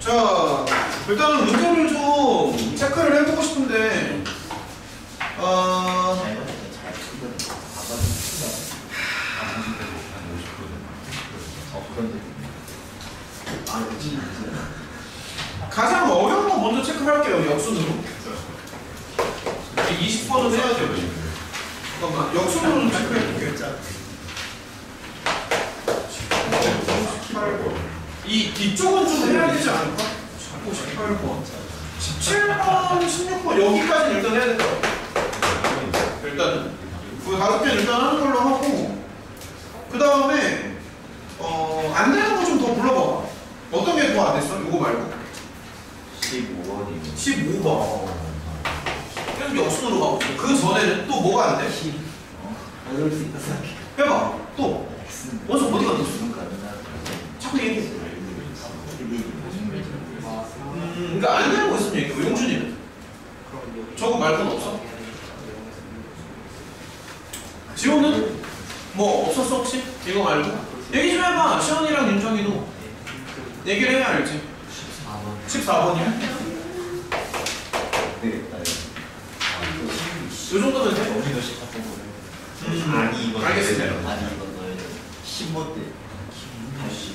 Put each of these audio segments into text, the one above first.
자, 일단은 문제를 좀 체크를 해보고 싶은데, 가장 어려운 거 먼저 체크할게요. 역순으로. 20번은 해야 돼요. 잠깐만, 역순으로 좀 체크해볼게요. 이 뒤쪽은 좀 해야 되지 않을까? 자꾸 18번, 17번, 16번 여기까지는 일단 해야 될 것 같아요. 일단은 그 5개는 일단 하는 걸로 하고, 그 다음에 안 되는 거 좀 더 불러봐. 어떤 게 더 안 됐어? 이거 말고 15번이요. 15번 계속 역순으로 가고 있어. 그 전에는 또 뭐가 안 돼? 어려울 수 있다 생각해. 해봐. 또 원서 어디 갔어? 자꾸 얘기해. 그러니까 안 되는 거 있으면 얘기해. 용준이는 저거 말고는 없어? 지호는 뭐 없었어 혹시? 이거 말고? 얘기 좀 해봐. 시원이랑 윤정이도 얘기를 해야 알지. 14번이야? 되겠다. 요 정도면 돼? 아니 이거 알겠습니다. 아니 이거 넣어야 돼. 15대. 다시.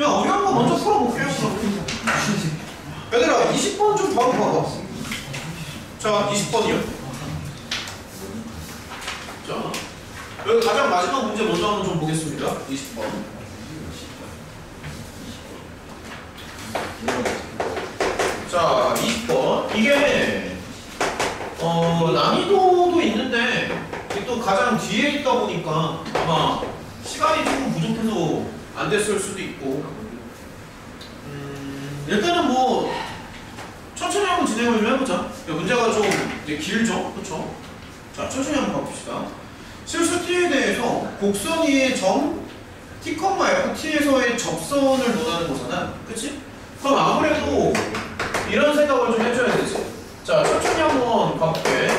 야, 어려운 거 먼저 풀어볼게요. 얘들아, 20번 좀 바로 봐봐. 자, 20번이요. 자, 여기 가장 마지막 문제 먼저 한번 좀 보겠습니다. 20번. 자, 20번. 이게 난이도도 있는데 이게 또 가장 뒤에 있다 보니까 아마 시간이 조금 부족해서 안 됐을 수도 있고, 일단은 뭐 천천히 한번 진행을 좀 해보자. 문제가 좀 이제 길죠, 그렇죠? 자, 천천히 한번 가봅시다. 실수 t에 대해서 곡선 위의 점 t, ft에서의 접선을 논하는 거잖아, 그치? 그럼 아무래도 이런 생각을 좀 해줘야 되지. 자, 천천히 한번 가볼게.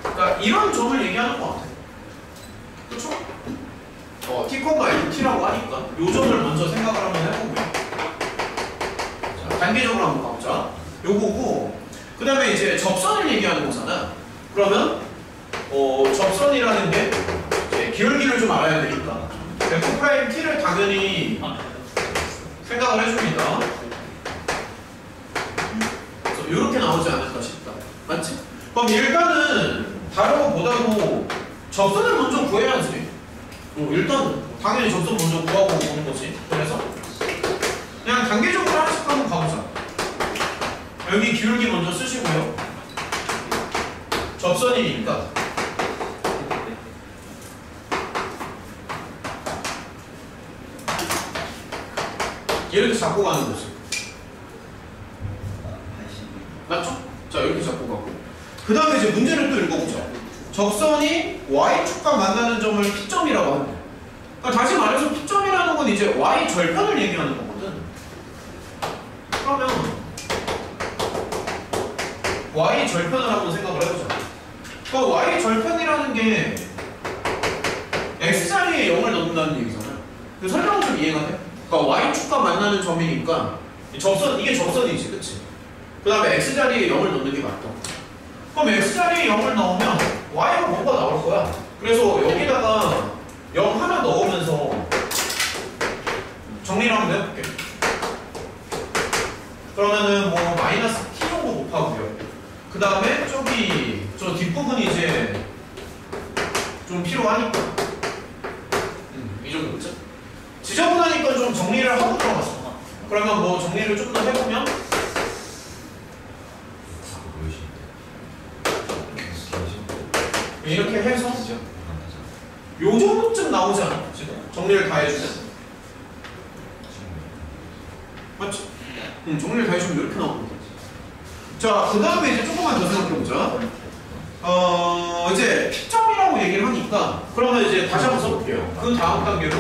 그러니까 이런 점을 얘기하는 것 같아, 그렇죠? t, ft라고 하니까 요 점을 먼저 생각을 한번 해보고요. 자, 단계적으로 한번 가보자. 요거고, 그 다음에 이제 접선을 얘기하는 거잖아. 그러면 접선이라는 게 이제 기울기를 좀 알아야 되니까 F'T를 당연히 생각을 해줍니다. 그래서 이렇게 나오지 않을까 싶다. 맞지? 그럼 일단은 다른 것보다도 접선을 먼저 구해야지. 일단 당연히 접선 먼저 구하고 오는 거지. 그래서 그냥 단계적으로 하나씩 한번 가보자. 여기 기울기 먼저 쓰시고요. 접선이니까 이렇게 잡고 가는 거지. 맞죠? 자, 이렇게 잡고 가고, 그 다음에 이제 문제를 또 읽어보자. 접선이 Y축과 만나는 점을 P점이라고 한대. 그러니까 다시 말해서 P점이라는 건 이제 Y 절편을 얘기하는 거거든. 그러면 Y 절편을 한번 생각을 해보자. 그러니까 Y 절편이라는 게 X자리에 0을 넣는다는 얘기잖아요. 그 설명은 좀 이해가 돼? 그러니까 Y축과 만나는 점이니까 이게 접선이지, 그치? 그 다음에 X자리에 0을 넣는 게 맞다. 그럼 X자리에 0을 넣으면 Y가 뭐가 나올 거야. 그래서 여기다가 0 하나 넣으면서 정리를 한번 해볼게. 그러면은 뭐 마이너스 T 정도 곱하고요. 그 다음에 저기 저 뒷부분이 이제 좀 필요하니까 이 정도겠죠? 지저분하니까 좀 정리를 하고 들어갔어. 그러면 뭐 정리를 좀 더 해보면 이렇게 해서 요 정도쯤 나오지 않아? 지금 정리를 다 해주면 맞지? 정리를 다 해주면 이렇게 나오는 거지. 자, 그 다음에 이제 조금만 더 생각해보자. 이제 P점이라고 얘기를 하니까 그러면 이제 다시 한번 써볼게요. 그 다음 단계로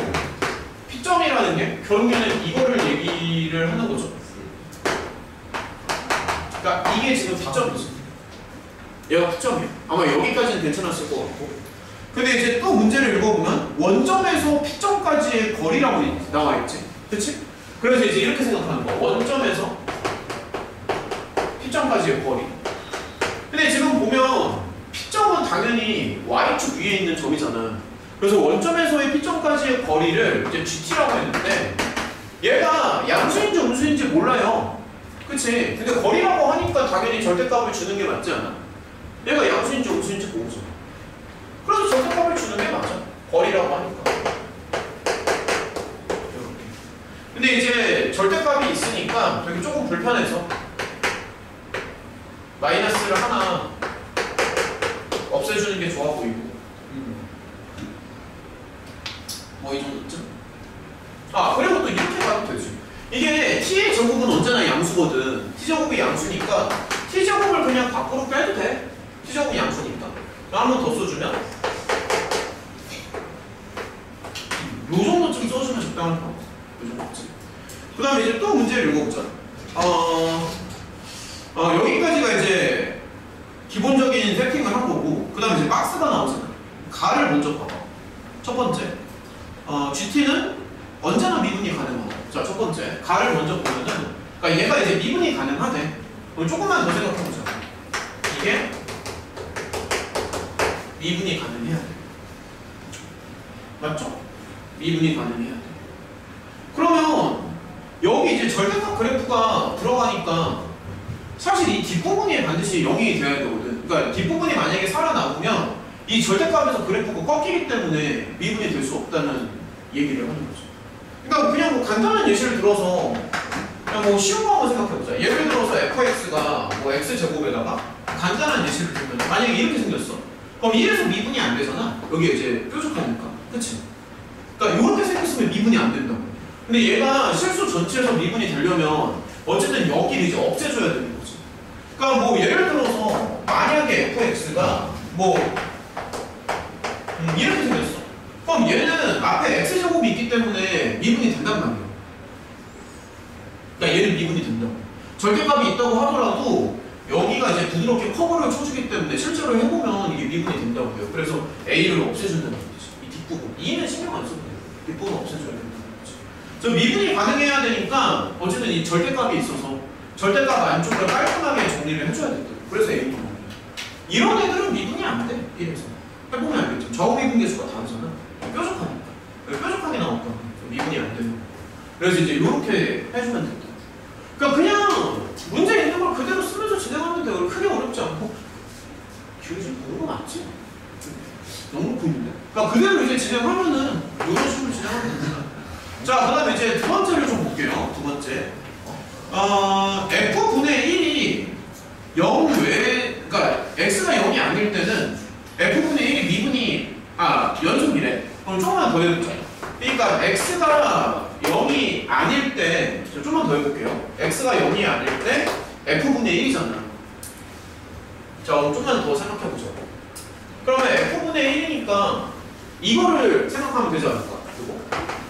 P점이라는 게 결국에는 이거를 얘기를 하는 거죠. 그러니까 이게 지금 P점이지. 얘가 P점이야. 아마 여기까지는 괜찮았을 것 같고, 근데 이제 또 문제를 읽어보면 원점에서 P점까지의 거리라고 나와있지. 그치? 그래서 이제 이렇게 생각하는 거야. 원점에서 P점까지의 거리. 근데 지금 보면 P점은 당연히 Y축 위에 있는 점이잖아. 그래서 원점에서의 P점까지의 거리를 이제 GT라고 했는데 얘가 양수인지 음수인지 몰라요. 그치? 근데 거리라고 하니까 당연히 절대값을 주는 게 맞지 않아? 얘가 양수인지 음수인지 모르잖아. 그래서 절대값을 주는 게 맞아. 거리라고 하니까. 이렇게. 근데 이제 절대값이 있으니까 여기 조금 불편해서 마이너스를 하나 없애주는 게 좋아 보이고. 뭐 이 정도쯤? 아, 그리고 또 이렇게 가도 되지. 이게 t의 제곱은 언제나 양수거든. t제곱이 양수니까 t제곱을 그냥 밖으로 빼도 돼. t제곱이 양수니까. 한 번 더 써주면 요 정도쯤 써주면 적당할 것 같아. 요 정도쯤. 그 다음에 이제 또 문제를 읽어보자. 여기까지가 이제 기본적인 세팅을 한 거고, 그 다음에 이제 박스가 나오잖아. 가를 먼저 봐봐. 첫 번째. GT는 언제나 미분이 가능하다. 자, 첫 번째. 가를 먼저 보면은, 그러니까 얘가 이제 미분이 가능하대. 그럼 조금만 더 생각해보자. 이게 미분이 가능해야 돼. 맞죠? 미분이 가능해야 돼. 그러면 여기 이제 절대값 그래프가 들어가니까 사실 이 뒷부분이 반드시 0이 돼야 되거든. 그러니까 뒷부분이 만약에 살아남으면 이 절대값에서 그래프가 꺾이기 때문에 미분이 될 수 없다는 얘기를 하는 거죠. 그러니까 그냥 뭐 간단한 예시를 들어서 그냥 뭐 쉬운 거 한번 생각해보자. 예를 들어서 fx가 뭐 x제곱에다가 간단한 예시를 들면 만약에 이렇게 생겼어. 그럼 이래서 미분이 안 되잖아. 여기 이제 뾰족하니까. 그치? 그러니까 이렇게 생겼으면 미분이 안 된다고. 근데 얘가 실수 전체에서 미분이 되려면 어쨌든 여기를 이제 없애줘야 되는 거지. 그러니까 뭐 예를 들어서 만약에 fx가 뭐 이렇게 생겼어. 그럼 얘는 앞에 x제곱이 있기 때문에 미분이 된단 말이야. 그러니까 얘는 미분이 된다고. 절대값이 있다고 하더라도 여기가 이제 부드럽게 커버를 쳐주기 때문에 실제로 해보면 이게 미분이 된다고 해요. 그래서 A를 없애준다는 거지. 이 뒷부분. E는 신경 안 써도 돼요. 뒷부분 없애줘야 된다는 거지. 저 미분이 가능해야 되니까 어쨌든 이 절대값이 있어서 절대값 안쪽을 깔끔하게 정리를 해줘야 된다고. 그래서 A는 나와요. 이런 애들은 미분이 안 돼. 이래서. 해보면 알겠죠. 좌우 미분 계수가 다르잖아. 뾰족하니까. 뾰족하게 나올까 봐. 미분이 안 되는 거. 그래서 이제 이렇게 해주면 된다. 그러니까 그냥 문제 있는 걸 그대로 쓰면서 진행하면 돼. 크게 어렵지 않고. 기울이 좀 보는 거 맞지? 너무 보이는데? 그러니까 그대로 이제 진행하면은 이런 식으로 진행하면 됩니다. 자, 그 다음에 이제 두 번째를 좀 볼게요. 두 번째. F분의 1이 0 외에, 그러니까 X가 0이 아닐 때는 F분의 1이 미분이, 연속이래. 그럼 조금만 더 해보자. 그러니까 X가 0이 아닐 때, 좀만 더 해볼게요. X가 0이 아닐 때 F분의 1이잖아. 자, 좀만 더 생각해보자. 그러면 F분의 1이니까 이거를 생각하면 되지 않을까? 그리고.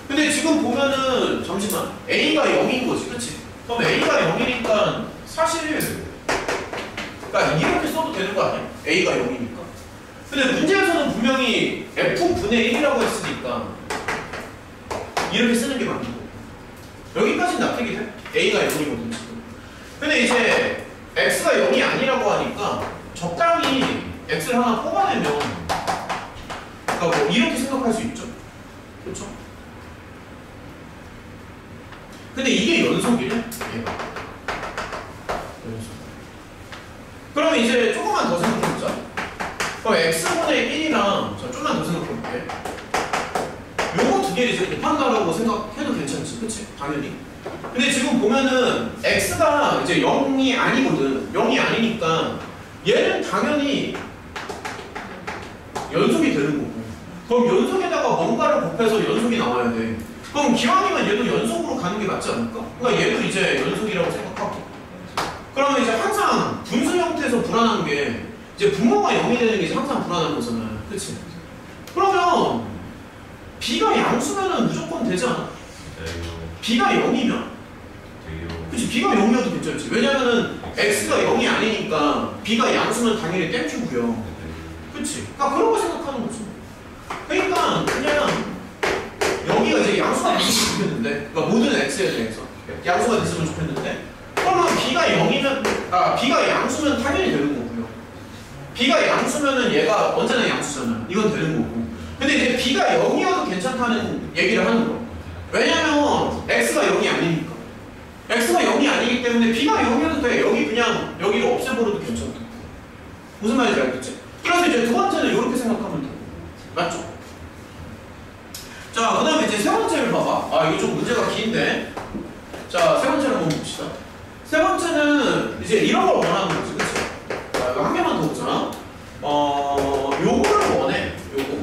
근데 지금 보면은, 잠시만. A가 0인 거지, 그치? 그럼 A가 0이니까 사실, 그러니까 이렇게 써도 되는 거 아니야? A가 0이니까. 근데 문제에서는 분명히 F분의 1이라고 했으니까 이렇게 쓰는 게 맞는 거고. 여기까지는 납득이 돼. A가 0이거든 지금. 근데 이제 X가 0이 아니라고 하니까 적당히 X를 하나 뽑아내면, 그러니까 뭐 이렇게 생각할 수 있죠. 그렇죠? 근데 이게 연속이래? 얘가. 연속. 그러면 이제 조금만 더 생각해보자. 그럼 X분의 1이랑, 자, 좀만 더 생각해볼게. 요거 두 개를 이제 곱한다라고 생각해도 괜찮지, 그치? 당연히. 근데 지금 보면은 X가 이제 0이 아니거든. 0이 아니니까 얘는 당연히 연속이 되는 거고. 그럼 연속에다가 뭔가를 곱해서 연속이 나와야 돼. 그럼 기왕이면 얘도 연속으로 가는 게 맞지 않을까? 그러니까 얘도 이제 연속이라고 생각하고. 그러면 이제 항상 분수 형태에서 불안한 게 이제 분모가 0이 되는 게 이제 항상 불안한 거잖아. 그치? 그러면 B가 양수면은 무조건 되지 않아? B가 0이면? 그치? B가 0이어도 괜찮지. 왜냐면은 X가 0이 아니니까 B가 양수면 당연히 땡큐고요. 그치? 그러니까 그런 거 생각하는 거지. 그러니까 그냥 여기가 이제 양수가 됐으면 좋겠는데, 그러니까 모든 x에 대해서 양수가 됐으면 좋겠는데, 그러면 b가 0이면 b가 양수면 당연히 되는 거고요. b가 양수면은 얘가 언제나 양수잖아요. 이건 되는 거고. 근데 이제 b가 0이어도 괜찮다는 얘기를 하는 거. 왜냐면 x가 0이 아니니까. x가 0이 아니기 때문에 b가 0이어도 돼. 여기 그냥 여기를 없애버려도 괜찮다. 무슨 말인지 알겠지? 그래서 이제 두 번째는 이렇게 생각하면 돼. 맞죠? 자, 그 다음에 이제 세 번째를 봐봐. 이거 좀 문제가 긴데. 자, 세 번째를 한번 봅시다. 세 번째는 이제 이런 걸 원하는 거지, 그치? 자, 이거 한 개만 더 보자. 요거를 원해. 요거.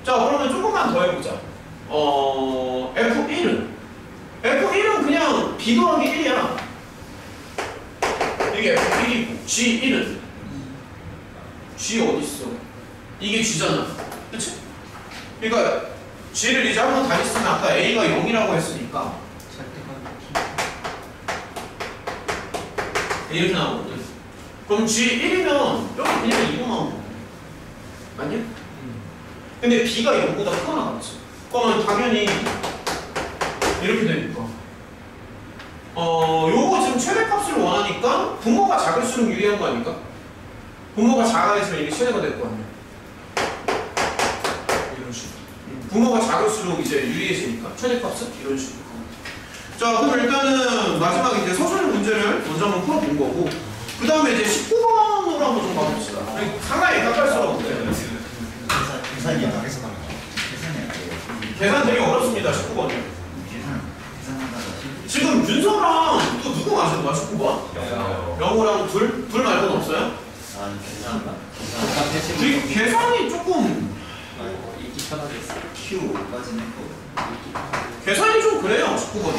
자, 그러면 조금만 더 해보자. F1은 그냥 B 더하기 1이야. 이게 F1이고, G1은 G 어딨어? 이게 G잖아. 그치? 그러니까 G를 이제 한번 다녔으면 아까 A가 0이라고 했으니까 이렇게 나오거든. 그럼 G1이면 여기 그냥 2로 나오는 거야. 맞냐? 근데 B가 0보다 크거나 같지. 그러면 당연히 이렇게 되니까 요거 지금 최대값을 원하니까 분모가 작을수록 유리한 거 아닐까? 분모가 작아지면 이게 최대가 될 거 아니야. 이런 식으로. 분모가 작을수록 이제 유리해지니까 최대값은 이런 식으로. 자, 그럼 일단은 마지막에 이제 서술 문제를 먼저 한번 풀어본 거고, 그 다음에 이제 19번으로 한번 좀 가봅시다. 상당히 깎을수록 계산이 안 계산하는 거. 계산 되게 어렵습니다. 19번이. 계산하다가 지금 윤서랑 또 누구 맞았나? 19번? 영호랑 둘 말고는 없어요? 계산한다. 계산이 조금 읽기 편하겠어. Q까지는 했고 계산이 좀 그래요. 19번이.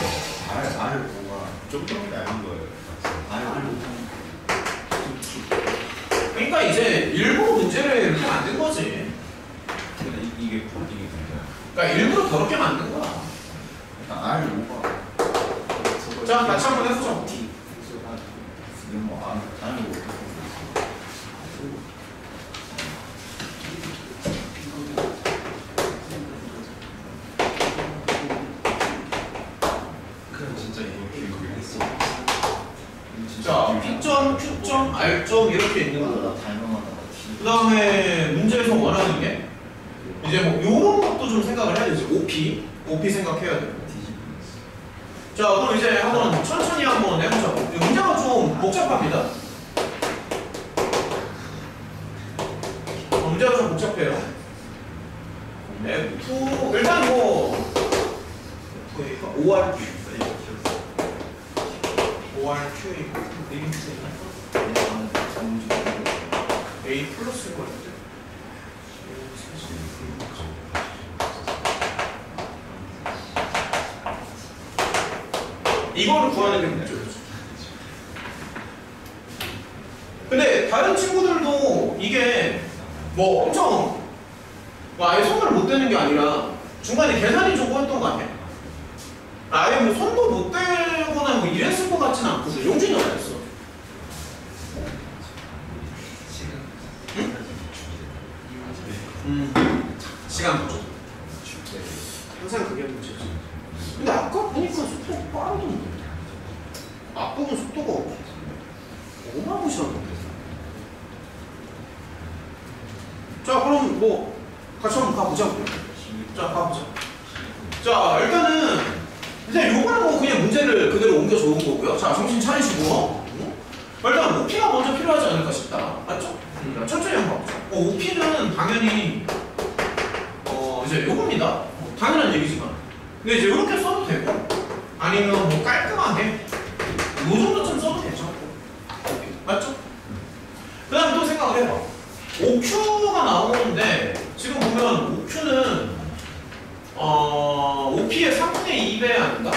R5가 좀 더 얇은 거예요. R5 그러니까 이제 일부러 문제를 이렇게 만든 거지. 근데 이게 괜찮아요. 그러니까 일부러 더럽게 만든 거야. R5가 자, 같이 한번 해보자. 이건 뭐 R5 그럼 진짜 이거 했어. 자, P점, Q점, R점 이렇게 있는 거. 닮아가다가 그 다음에 문제에서 원하는 게 이제 뭐 요런 것도 좀 생각을 해야 되지. OP 생각해야 돼. 자, 그럼 이제 한번 천천히 한번 해보자고. 문제가 좀 복잡합니다. 문제가 좀 복잡해요. F 일단 뭐 ORQ ORQ이고 리미트 A 플러스일 것 같아. 이거를 구하는 게 문제죠. 근데 다른 친구들도 이게 뭐 엄청 뭐 아예 손을 못 대는 게 아니라 중간에 계산이 좀 꼬였던 거 아니야? 아예 뭐 손도 못 대거나 뭐 이랬을 것 같지는 않거든. 용준이 어땠어? 시간 부족. 항상 그게 문제지. 근데 아까 보니까 속도가 빠르던데. 앞부분 속도가 어마무시하던데. 자, 그럼 뭐 같이 한번 가보자고요. 자, 가보자. 자, 일단은 이제 요거는 뭐 그냥 문제를 그대로 옮겨 적은 거고요. 자, 정신 차리시고 일단 OP가 먼저 필요하지 않을까 싶다. 맞죠? 천천히 한번 가보자. OP는 당연히 이제 요겁니다. 당연한 얘기지만. 근데 이제 이렇게 써도 되고 아니면 뭐 깔끔하게 요 정도쯤 써도 괜찮고. 맞죠? 그 다음에 또 생각을 해봐. OQ가 나오는데 지금 보면 OQ는 OP의 3분의 2배 아닌가?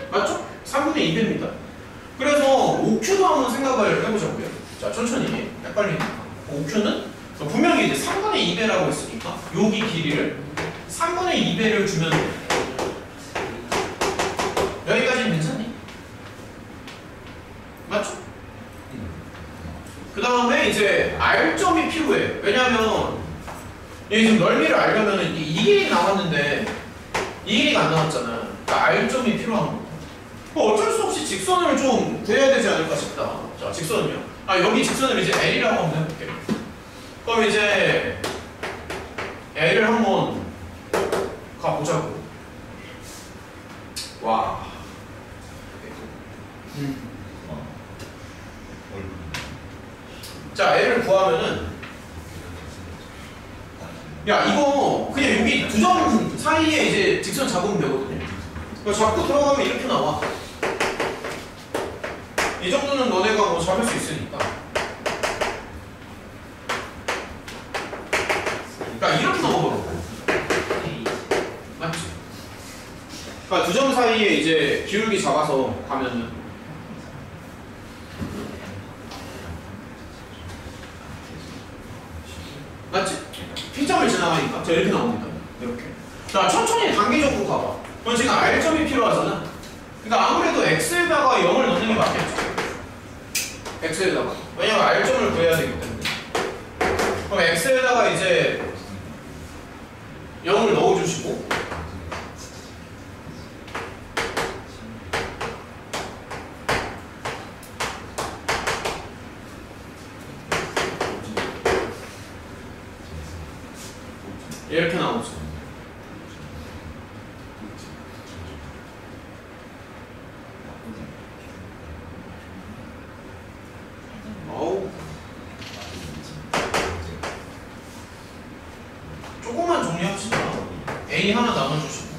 맞죠? 3분의 2배입니다. 그래서 OQ도 한번 생각을 해보자고요. 자, 천천히 헷갈리니까. OQ는 분명히 이제 3분의 2배라고 했으니까 여기 길이를 3분의 2배를 주면 돼. 여기까지는 괜찮니? 맞죠? 다음에 이제 R점이 필요해. 왜냐면 얘 지금 넓이를 알려면은 이 길이 나왔는데 이 길이가 안 나왔잖아. 그러니까 R점이 필요한 거고. 어쩔 수 없이 직선을 좀 구해야 되지 않을까 싶다. 자, 직선은요. 아, 여기 직선을 이제 L이라고 한번 해볼게. 그럼 이제 L을 한번 가보자고. 와. 자, L을 구하면은 야, 이거 그냥 여기 두 점 사이에 이제 직선 잡으면 되거든요. 잡고 들어가면 이렇게 나와. 이 정도는 너네가 뭐 잡을 수 있으니까. 그러니까 이렇게 넘어가고. 맞지? 그러니까 두 점 사이에 이제 기울기 잡아서 가면은. 맞지? P점을 지나가니까. 자, 이렇게 나옵니다. 이렇게. 자, 천천히 단계적으로 가봐. 그럼 지금 R점이 필요하잖아. 그러니까 아무래도 X에다가 0을 넣는 게 맞겠죠. X에다가. 왜냐면 R점을 구해야 되기 때문에. 그럼 X에다가 이제 0을 넣어주시고. 이렇게 나오죠. 어우. 조금만 정리합시다. A 하나 나눠주시고.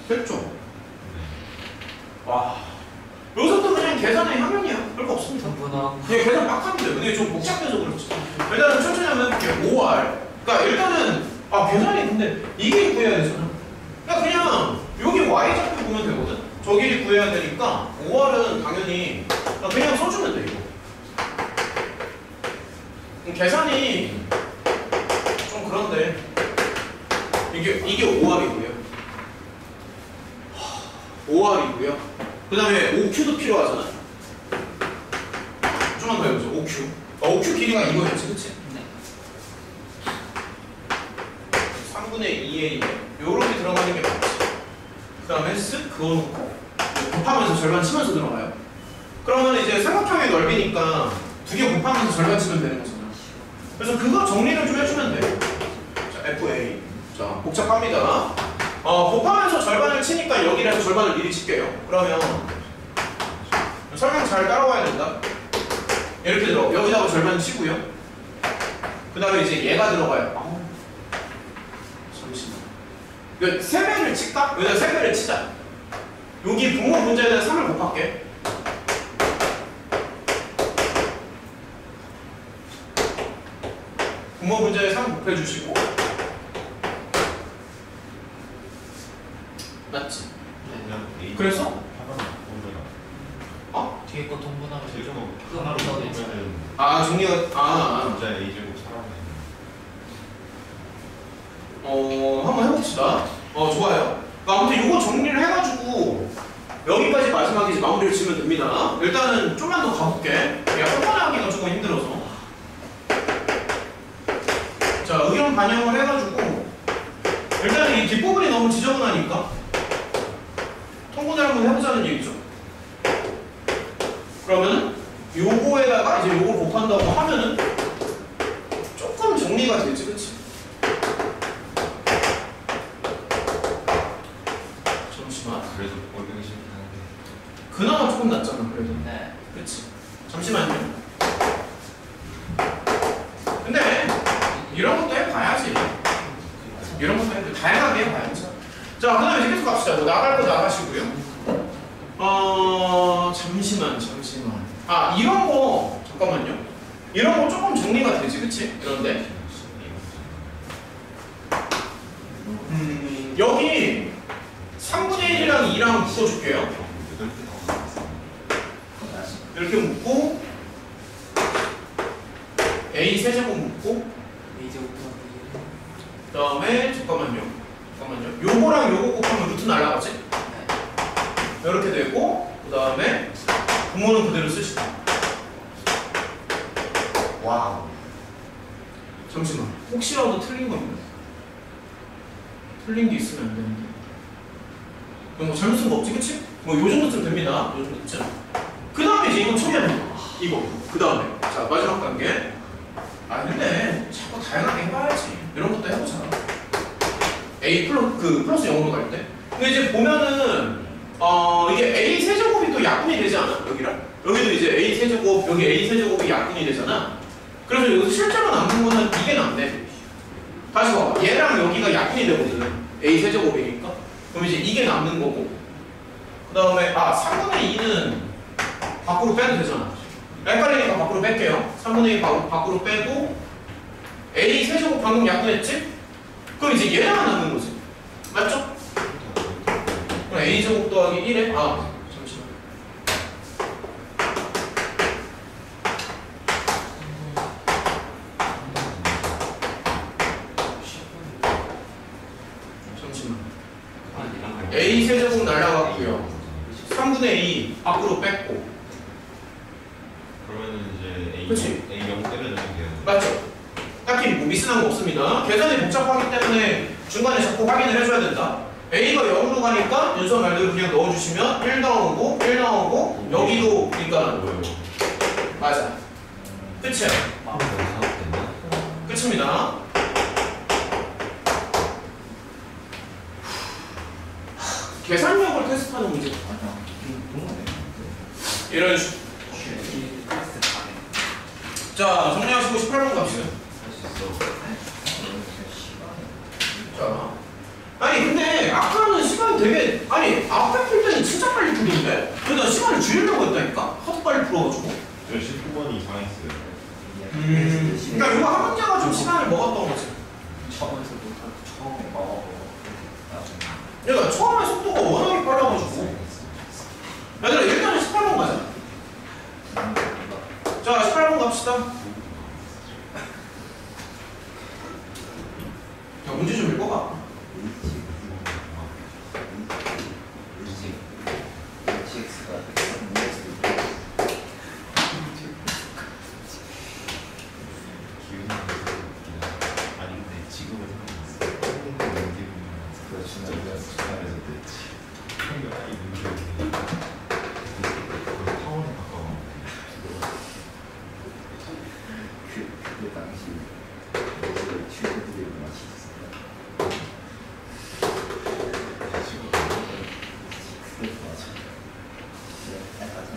됐죠? 와. 여기서부터 그냥 계산의 향연이야. 별거 없습니다. 그냥 계산 막 하면 돼. 근데 좀 복잡해서 그렇지. 일단은 천천히 한번 해볼게요. 5R. 그러니까 일단은, 계산이 근데 이 길이 구해야 되잖아. 그러니까 그냥 여기 Y좌표 보면 되거든? 저 길이 구해야 되니까 5R은 당연히 그냥 써주면 돼, 이거. 계산이 좀 그런데. 이게 5R이고요. 5R이고요. 그 다음에 OQ도 필요하잖아. 좀만 더 해보죠. OQ. OQ 길이가 이거였지, 그치? 네. 3분의 2A. 요렇게 들어가는 게 맞지. 그 다음에 쓱 그어놓고 곱하면서 절반 치면서 들어가요. 그러면 이제 삼각형의 넓이니까 두 개 곱하면서 절반 치면 되는 거잖아. 그래서 그거 정리를 좀 해주면 돼. 자, FA. 자, 복잡합니다. 곱하면서 절반을 치니까 여기를 해서 절반을 미리 칠게요. 그러면 설명 잘 따라와야 된다. 이렇게 들어. 여기다가 절반 치고요. 그 다음에 이제 얘가 들어가요. 잠시만. 이거 3배를 칠까? 여기다 3배를 치자. 여기 분모 문제에는 3을 곱할게. 분모 문제에 3 곱해주시고. 맞지? 네. 그래서? 뒤에 거 동분하면 되죠? 하나로 보면은 정리가 진짜 A제곱 살아나요. 한번 해봅시다. 좋아요. 아무튼 이거 정리를 해가지고 여기까지 마지막에 이제 마무리를 지으면 됩니다. 일단은 좀만 더 가볼게. 혼란하기가 조금 힘들어서. 자, 의견 반영을 해가지고 일단은 이 뒷부분이 너무 지저분하니까 통분을 한번 해보자는 얘기죠. 그러면 요거에다가 이제 요거 곱한다고 하면은 조금 정리가 되지, 그치? 잠시만. 그래도 꼴보기 싫다는데 그나마 조금 낫잖아, 그래도. 네. 그치? 잠시만요. 근데 이런 것도 해봐야지. 이런 것도 해봐야지. 다양하게 해봐야지. 자, 그 다음에 이제 계속 갑시다. 뭐 나갈 거 나가시고요. 잠시만. 이런 거, 잠깐만요. 이런 거 조금 정리가 되지, 그치? 그런데. 여기 3분의 1 1이랑 2랑 묶어줄게요. 이렇게 묶고 A 세제곱 묶고 그 다음에 잠깐만요. 요거랑 요거 곱하면 루트 날라가지? 이렇게 되고 그 다음에 분모는 그대로 쓰시고. 와우. 잠시만, 혹시라도 틀린 겁니다. 틀린 게 있으면 안 되는데. 뭐 잘못 쓴 거 없지, 그치? 뭐 요 정도쯤 됩니다. 요 정도쯤. 그 다음에 이제 이거 처리하면 돼. 이거. 그 다음에. 자, 마지막 단계. 아, 근데 자꾸 다양하게 해봐야지. 이런 것도 해보자. A 플러스 0으로 갈 때. 근데 이제 보면은, 이게 A 세제곱이 또 약분이 되지 않아? 여기랑? 여기도 이제 A 세제곱, 여기 A 세제곱이 약분이 되잖아? 그래서 여기서 실제로 남는 거는 이게 남네. 다시 봐봐. 얘랑 여기가 약분이 되거든. A 세제곱이니까. 그럼 이제 이게 남는 거고. 그 다음에, 3분의 2는 밖으로 빼도 되잖아. 헷갈리니까 밖으로 뺄게요. 3분의 2 밖으로 빼고, A 세제곱 방금 약분했지? 그럼 이제 얘랑 남는 거지. 맞죠? 그럼 A 제곱 더하기 1에, 잠시만. A 세제곱 날라갔고요. 3분의 2 밖으로 뺐고. 그러면은 이제 A 그치? A 0 때려주는 게 맞죠? 딱히 뭐 미스난 거 없습니다. 계산이 복잡하기 때문에 중간에 자꾸 확인을 해줘야 된다. A가 0으로 가니까 윤서 말대로 그냥 넣어주시면 1 나오고 1 나오고 여기도 그러니까 맞아. 끝이야. 끝입니다. 계산력을 테스트하는 문제. 이런 식으로. 자, 정리하시고 18번 갑시다. 자, 아니 근데 아까는 시간이 되게 앞에 풀 때는 진짜 빨리 풀던데? 그러니까 시간을 줄이려고 했다니까? 하도 빨리 풀어가지고. 19번이 이상했어요. 그러니까 이거 한 문제가 좀 시간을 먹었던 거지. 처음에서부터 처음에 먹어보고 그러니까 처음에 속도가 워낙에 빨라가지고. 얘들아 일단은 18번 가자. 자, 18번 갑시다. 자, 문제 좀 읽어봐. 그 당시 모습을 취재들이 마셨습니다. 그게 맞아. 네, 맞아.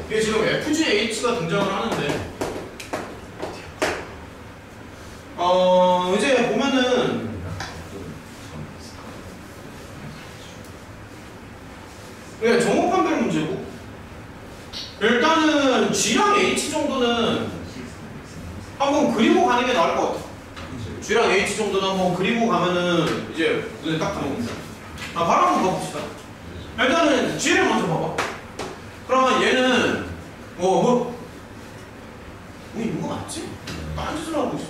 이게 지금 FGH가 등장을 하는데 이제 보면은 이게 정목판별 문제고 일단은 G랑 H 정도는 한번 그리고 가는 게 나을 것 같아. G랑 H 정도는 한번 그리고 가면은 이제 눈에 딱 들어옵니다. 바로 한번 가봅시다. 일단은 G를 먼저 봐봐. 그러면 얘는 있는 거 맞지? 딴 짓을 하고 있어.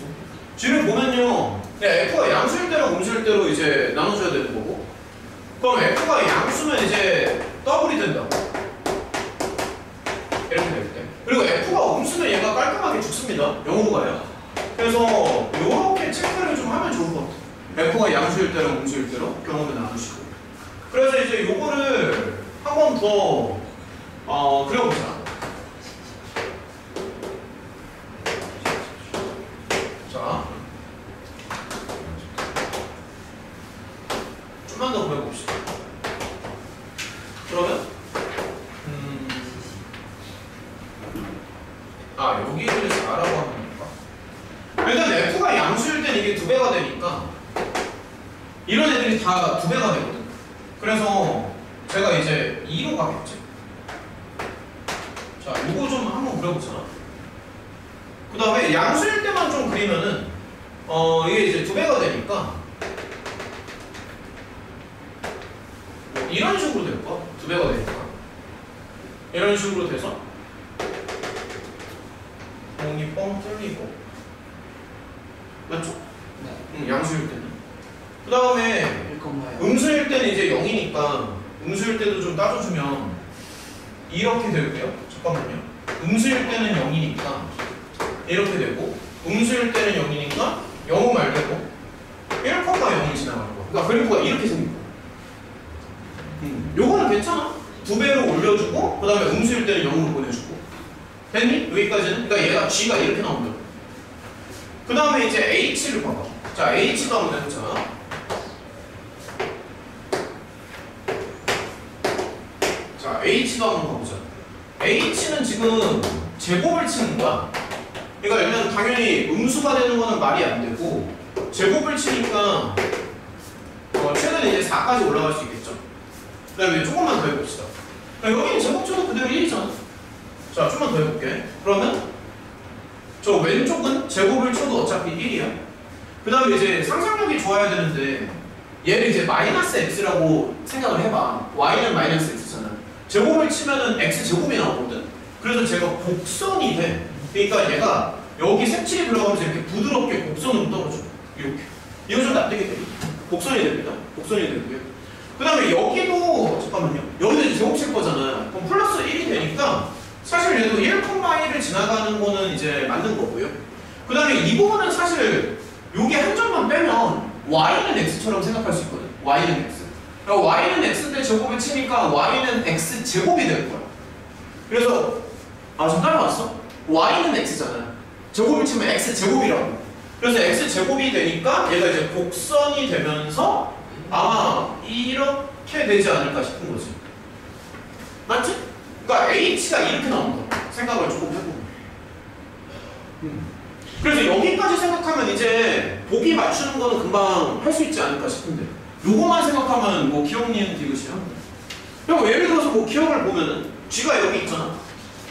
G를 보면요, F가 양수일 때랑 음수일 때로 이제 나눠줘야 되는 거고, 그럼 F가 양수면 이제 더블이 된다고. 이렇게 될 때. 그리고 F가 음수면 얘가 깔끔하게 죽습니다. 0으로 가요. 그래서 이렇게 체크를 좀 하면 좋을 것 같아. F가 양수일 때랑 음수일 때로 경험을 나누시고. 그래서 이제 요거를 한 번 더 그려보자. 자, 좀만 더 그려봅시다. 그러면 여기를 4라고 하는 건가? 다 2배가 되거든. 그래서 제가 이제 2로 가겠지. 자, 요거 좀 한번 그려보자. 그 다음에 양수일 때만 좀 그리면은 이게 이제 2배가 되니까 뭐 이런 식으로 될 거야. 2배가 되니까 이런 식으로 돼서 공이 뻥 뚫리고 맞죠? 네. 양수일 때는. 그 다음에 1,0 음수일 때는 이제 0이니까 음수일 때도 좀 따져주면 이렇게 될게요. 잠깐만요. 음수일 때는 0이니까 이렇게 되고 음수일 때는 0이니까 0은 말되고 1,0이 지나가는 거야. 그러니까 그래프가 이렇게 생긴 거야. 요거는 괜찮아. 2배로 올려주고 그 다음에 음수일 때는 0으로 보내주고 됐니? 여기까지는? 그러니까 얘가 G가 이렇게 나온다. 그 다음에 이제 H를 봐봐. 자, H도 한번 해보자. 자, H도 한번 가보자. H는 지금 제곱을 치는 거야. 그러니까 얘는 당연히 음수가 되는 거는 말이 안 되고 제곱을 치니까 최대는 이제 4까지 올라갈 수 있겠죠. 그 다음에 조금만 더 해봅시다. 여기는 제곱쳐도 그대로 1이잖아. 자, 좀만 더 해볼게. 그러면 저 왼쪽은 제곱을 쳐도 어차피 1이야. 그 다음에 이제 상상력이 좋아야 되는데 얘를 이제 마이너스 x라고 생각을 해봐. y는 마이너스 x잖아. 제곱을 치면은 x제곱이 나오거든. 그래서 제가 곡선이 돼. 그러니까 얘가 여기 색칠이 들어가면서 이렇게 부드럽게 곡선으로 떨어져. 이렇게. 이거 좀 납득이 돼. 곡선이 됩니다. 곡선이 되고요. 그 다음에 여기도 잠깐만요. 여기도 이제 제곱 칠 거잖아요. 그럼 플러스 1이 되니까 사실 얘도 1,1을 지나가는 거는 이제 맞는 거고요. 그 다음에 이 부분은 사실 요게 한 점만 빼면 y는 x처럼 생각할 수 있거든. y는 x. 그러니까 y는 x인데 제곱을 치니까 y는 x제곱이 될 거야. 그래서 좀 따라왔어? y는 x잖아. 제곱을 치면 x제곱이라고. 그래서 x제곱이 되니까 얘가 이제 곡선이 되면서 아마 이렇게 되지 않을까 싶은 거지. 맞지? 그러니까 h가 이렇게 나온다. 생각을 조금 해보면. 그래서 여기까지 생각하면 이제 보기 맞추는 거는 금방 할 수 있지 않을까 싶은데 요거만 생각하면 뭐 기억, 니은, 디귿이야. 그럼 예를 들어서 뭐 기억을 보면은 G가 여기 있잖아.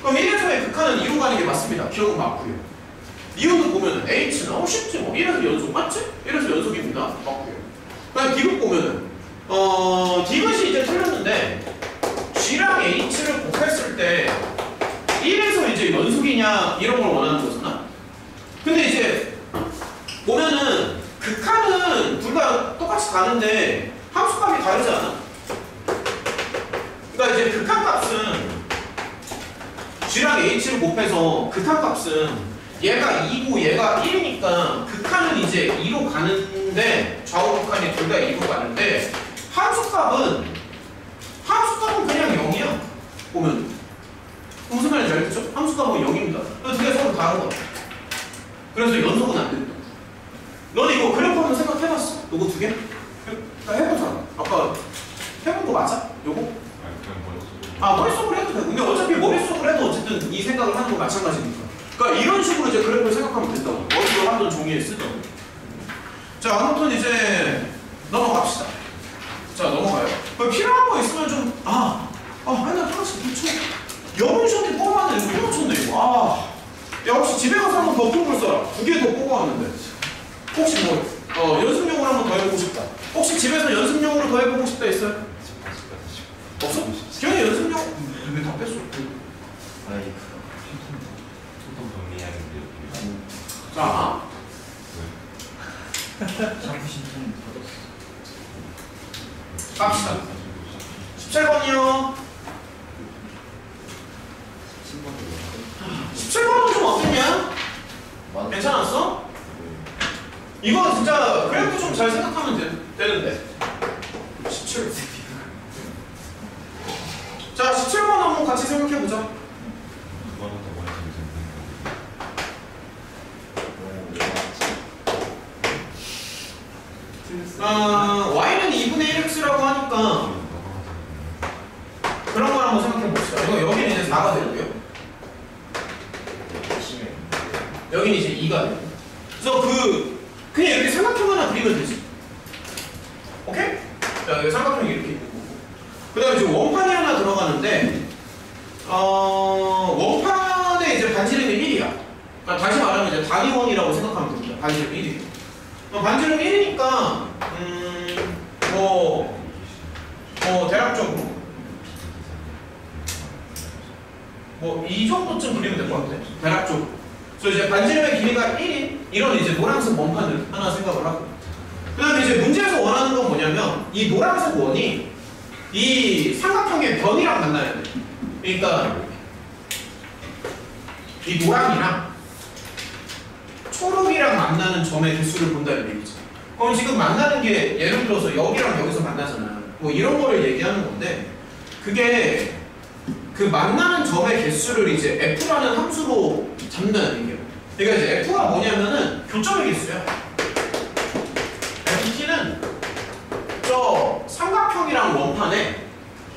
그럼 1에서의 극한은 2로 가는 게 맞습니다. 기억은 맞고요. 니은도 보면은 H는 쉽지 뭐 1에서 연속 맞지? 1에서 연속입니다. 맞고요. 그다음 디귿 보면은 디귿이 이제 틀렸는데 G랑 H를 곱했을 때 1에서 이제 연속이냐 이런 걸 원하는 거잖아. 근데 이제 보면은 극한은 둘 다 똑같이 가는데 함수값이 다르지 않아? 그러니까 이제 극한값은 G랑 H를 곱해서 극한값은 얘가 2고 얘가 1이니까 극한은 이제 2로 가는데 좌우 극한이 둘 다 2로 가는데 함수값은 그냥 0이야. 보면 무슨 말인지 알겠죠? 함수값은 0입니다. 두 개 서로 다른 거야. 그래서 연속은 안 된다. 너는 이거 그래프 한번 생각해봤어? 요거 두 개? 나 해보자. 아까 해본 거 맞아? 요거? 그냥 머릿속으로 해도 돼. 근데 어차피 머릿속으로 해도 어쨌든 이 생각을 하는 거 마찬가지니까. 그러니까 이런 식으로 이제 그래프를 생각하면 된다고. 머릿속으로 하던 종이에 쓰던. 자, 아무튼 이제 넘어갑시다. 자, 넘어가요. 필요한 거 있으면 좀 맨날 하나씩 붙여. 여문시험지 뽑아왔는데 이거 못 맞췄네 이거. 야, 혹시 집에 가서 한번 더 뽑을 사람? 2개 더 뽑아왔는데 혹시 뭐 연습용으로 한번 더 해보고 싶다. 혹시 집에서 연습용으로 더 해보고 싶다 있어요? 없어? 기현이 연습용? 왜 다 뺐어? 소통 정리하는데 자, 샴푸 신청 받았어. 갑시다. 17번이요. 17번은 좀 어땠냐? 괜찮았어? 이거 진짜 그래프 좀 잘 생각하면 되는데 17. 자, 17번 한번 같이 생각해보자. 그거는 더 머리 y는 2분의 1x라고 하니까 그런 걸 한번 생각해봅시다. 이거 여기는 이제 4가 되고요. 여기는 이제 2가 되고. 그래서 그냥 이렇게 생각해보나 그리면 되지. 오케이? 자, 여기 삼각형이 이렇게 있는 거고. 그 다음에 이제 원판이 하나 들어가는데, 원판의 이제 반지름이 1이야. 그러니까 다시 말하면 이제 단위원이라고 생각하면 됩니다. 반지름 1이. 반지름 1이니까, 대략적으로. 이 정도쯤 그리면 될 것 같아. 대략적으로. 그래서 이제 반지름의 길이가 1인 이런 이제 노란색 원판을 하나 생각을 하고. 그 다음에 이제 문제에서 원하는 건 뭐냐면 이 노란색 원이 이 삼각형의 변이랑 만나야 돼. 그러니까 이 노랑이랑 초록이랑 만나는 점의 개수를 본다는 얘기지. 그럼 지금 만나는 게 예를 들어서 여기랑 여기서 만나잖아. 뭐 이런 거를 얘기하는 건데 그게 그 만나는 점의 개수를 이제 F라는 함수로 잡는다는 얘기예요. 그러니까 이제 F가 뭐냐면은 교점의 개수야. FT는 저 삼각형이랑 원판의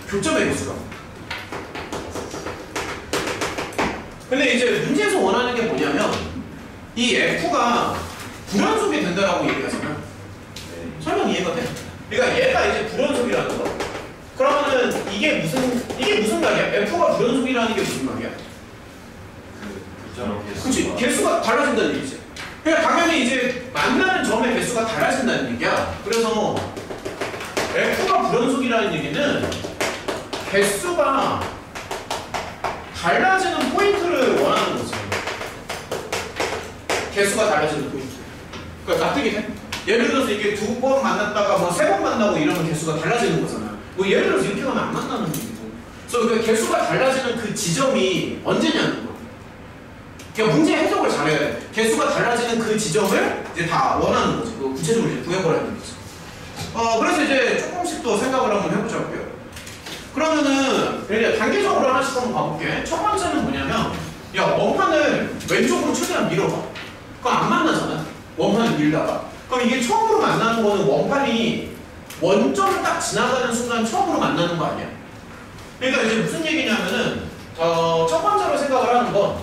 교점의 개수라고. 근데 이제 문제에서 원하는 게 뭐냐면 이 F가 불연속이 된다라고 얘기하잖아. 설명 이해가 돼? 그러니까 얘가 이제 불연속이라는 거. 그러면은 이게 무슨 말이야? F가 불연속이라는 게 무슨 말이야? 그치? 개수가 달라진다는 얘기지. 그러니까 당연히 이제 만나는 점의 개수가 달라진다는 얘기야. 그래서 F가 불연속이라는 얘기는 개수가 달라지는 포인트를 원하는 거지. 개수가 달라지는 포인트. 그러니까 납득이 돼? 예를 들어서 이게 2번 만났다가 뭐 3번 만나고 이러면 개수가 달라지는 거잖아. 뭐 예를 들어서 이렇게 하면 안 만나는 얘기고. 그래서 그 개수가 달라지는 그 지점이 언제냐는 거. 그러니까 문제 해석을 잘해야 돼. 개수가 달라지는 그 지점을 이제 다 원하는 거지. 그 구체적으로 이제 구해보라는 거지. 그래서 이제 조금씩 더 생각을 한번 해보자고요. 그러면은 이제 단계적으로 하나씩 한번 가볼게. 첫 번째는 뭐냐면, 야 원판을 왼쪽으로 최대한 밀어봐. 그럼 안 만나잖아. 원판을 밀다가. 그럼 이게 처음으로 만나는 거는 원판이 원점을 딱 지나가는 순간 처음으로 만나는 거 아니야? 그러니까 이제 무슨 얘기냐면은 첫 번째로 생각을 하는 건,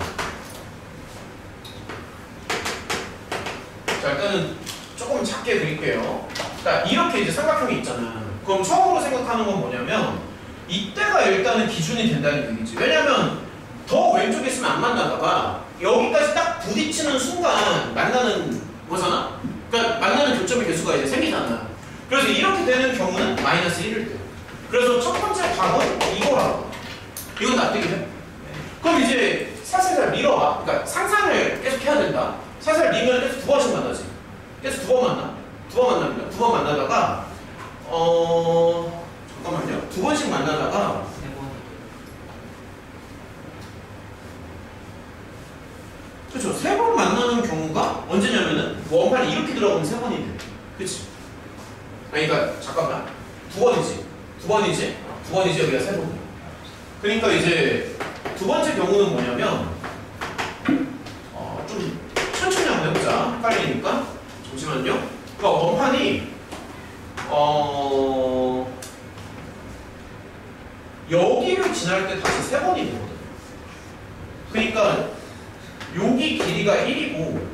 자 일단은 조금 작게 그릴게요. 자 이렇게 이제 삼각형이 있잖아. 그럼 처음으로 생각하는 건 뭐냐면 이때가 일단은 기준이 된다는 얘기지. 왜냐면 더 왼쪽에 있으면 안 만나다가 여기까지 딱 부딪히는 순간 만나는 거잖아. 그러니까 만나는 교점의 개수가 이제 생기잖아. 그래서 이렇게 되는 경우는 마이너스 1일 때. 그래서 첫 번째 답은 이거라고. 이건 납득이 돼? 그럼 이제 살살 밀어봐. 그러니까 상상을 계속 해야 된다. 살살 밀면 계속 2번씩 만나지. 계속 2번 만나. 2번 만납니다. 2번 만나다가 잠깐만요. 2번씩 만나다가 그렇죠. 3번 만나는 경우가 언제냐면은 원판이 이렇게 들어가면 3번이 돼. 그치? 아니 그러니까 잠깐만. 2번이지. 2번이지. 2번이지. 여기가 3번. 그러니까 이제 두 번째 경우는 뭐냐면 좀 천천히 한번 해보자. 헷갈리니까. 잠시만요. 그러니까 원판이 여기를 지날 때 다시 3번이 되거든. 그러니까 여기 길이가 1이고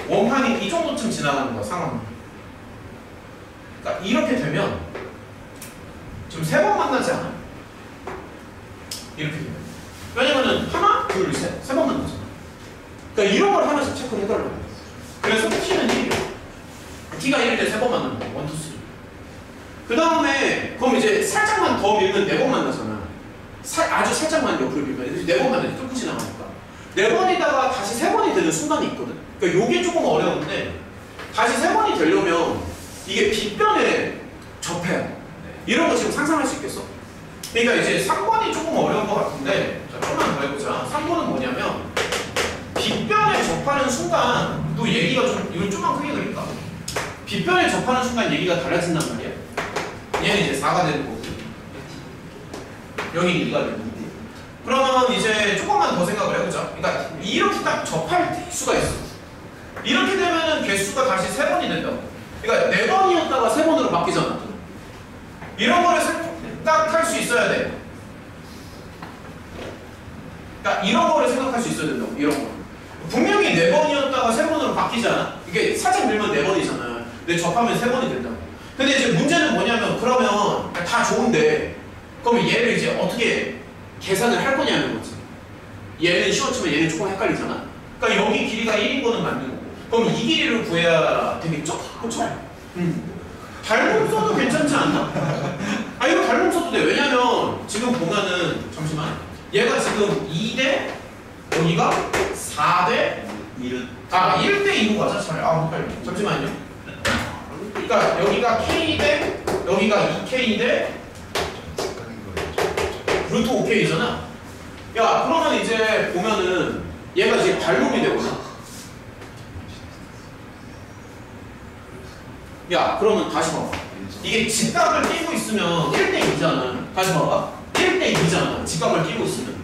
원판이 이 정도쯤 지나가는 거야, 상황이. 그러니까 이렇게 되면 지금 3번 만나지 않아? 이렇게 되면. 왜냐면은 하나, 둘, 셋, 3번 만나잖아. 그러니까 이런 걸 하나씩 체크를 해달라고. 그래서 t는 1이야. t가 1일 때 3번 만나는 거야. 1, 2, 3. 그 다음에 그럼 이제 살짝만 더 밀면 4번 만나잖아. 아주 살짝만 옆으로 밀면 4번 만나지. 뚫고 지나가니까. 4번이다가 다시 3번이 되는 순간이 있거든. 그러니까 요게 조금 어려운데 다시 3번이 되려면 이게 빗변에 접해야 돼. 이런 거 지금 상상할 수 있겠어? 그러니까 이제 3번이 조금 어려운 것 같은데, 자, 조금만 더 해보자. 3번은 뭐냐면 빗변에 접하는 순간 또 얘기가 좀, 이건 좀만 크게 그릴까? 빗변에 접하는 순간 얘기가 달라진단 말이야. 얘는 이제 4가 되는 거고 여기 2가 되는 거고. 그러면 이제 조금만 더 생각을 해보자. 그러니까 이렇게 딱 접할 수가 있어. 이렇게 되면은 개수가 다시 3번이 된다고. 그러니까 4번이었다가 3번으로 바뀌잖아. 이런 거를 딱 할 수 있어야 돼. 그러니까 이런 거를 생각할 수 있어야 된다고. 이런 거. 분명히 4번이었다가 3번으로 바뀌잖아. 이게 살짝 밀면 4번이잖아. 근데 접하면 3번이 된다고. 근데 이제 문제는 뭐냐면 그러면 다 좋은데 그럼 얘를 이제 어떻게 계산을 할 거냐는 거지. 얘는 쉬웠지만 얘는 조금 헷갈리잖아. 그러니까 여기 길이가 1인 거는 맞는 거고 그럼 이 길이를 구해야 되겠죠? 그렇죠? 닮음 써도 괜찮지 않나? 아 이거 닮음 써도 돼. 왜냐면 지금 보면은 잠시만 얘가 지금 2대 여기가 4대 1대 2로 가자 차라리. 아 헷갈려. 잠시만요. 그러니까 여기가 K 대 여기가 2K 대 루트 5K잖아. 야 그러면 이제 보면은 얘가 이제 닮음이 되거나. 야 그러면 다시 봐봐. 이게 직각을 끼고 있으면 1대 2잖아. 다시 봐봐. 1대 2잖아. 직각을 끼고 있으면.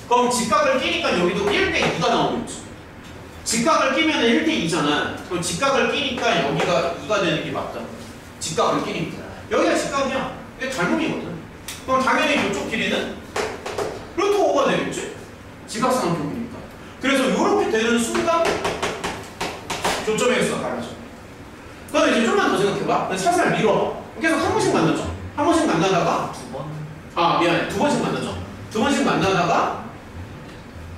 그럼 직각을 끼니까 여기도 1대 2가 나오겠지. 직각을 끼면 1대 2잖아. 그럼 직각을 끼니까 여기가 2가 되는 게 맞다. 직각을 끼니까. 여기가 직각이야. 이게 닮음이거든. 그럼 당연히 이쪽 길이는 루트 5가 되겠지. 직각삼각형이니까. 그래서 이렇게 되는 순간 조점의 개수가 달라져. 그럼 이제 좀만 더 생각해봐. 살살 밀어봐. 계속 한 번씩 만나죠. 한 번씩 만나다가 미안해. 두 번씩 만나죠. 두 번씩 만나다가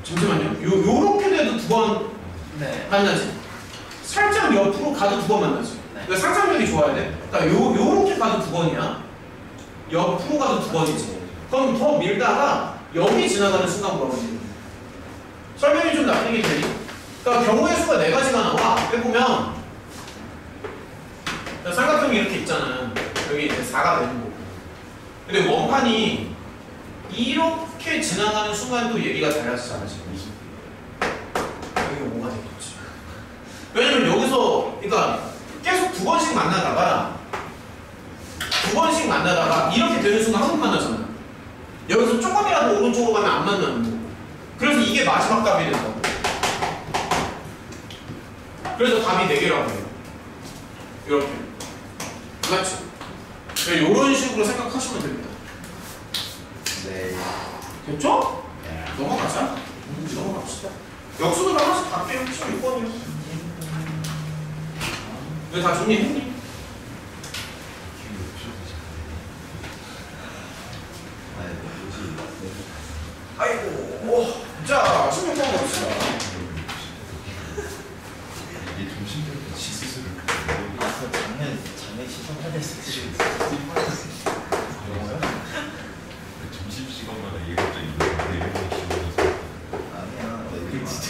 잠시만요. 요렇게 돼도 두 번 만나지. 살짝 옆으로 가도 두 번 만나지. 그러니까 상상력이 좋아야 돼. 그러니까 요렇게 가도 두 번이야. 옆으로 가도 두 번이지. 그럼 더 밀다가 여기 지나가는 순간 뭐라고 설명이 좀 나쁘게 되니? 그러니까 경우의 수가 4가지가 나와. 해보면 삼각형이 이렇게 있잖아. 여기 이제 4가 되는 거고. 근데 원판이 이렇게 지나가는 순간도 얘기가 달라지잖아 지금. 여기 5가 되겠지. 왜냐면 여기서 그러니까 계속 두 번씩 만나다가 이렇게 되는 순간 한 번 만나잖아. 여기서 조금이라도 오른쪽으로 가면 안 만나는 거고. 그래서 이게 마지막 답이 된다고. 그래서 답이 4개라고 해요. 이렇게. 맞지? 이런 식으로 생각하시면 됩니다. 네. 됐죠? 넘어가자. 넘어갑시다. 역수들 하나씩 다 빼요. 16번이요. 왜 다 정리했니? 아이고. 자, 16번 갑시다. 이게 좀 신기하다. 시스를 작년 시선할 때 쓰지. 점심시간마다 이게 갑자기 이런 거 기분이 아니야. 이게 진짜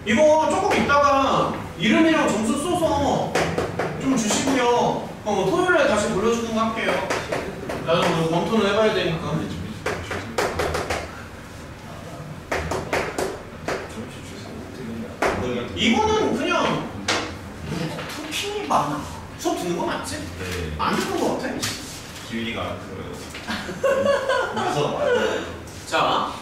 이거 조금 있다가 이름이랑 점수 써서 좀 주시고요. 토요일에 다시 돌려주는 거 할게요. 나도 오늘 검토는 해봐야 되니까. 이거는 그냥 토킹이 많아. 수업 듣는 거 맞지? 네. 안 듣는 거 같아. 기운이가 안 들어요. 그래서 말이야. 자,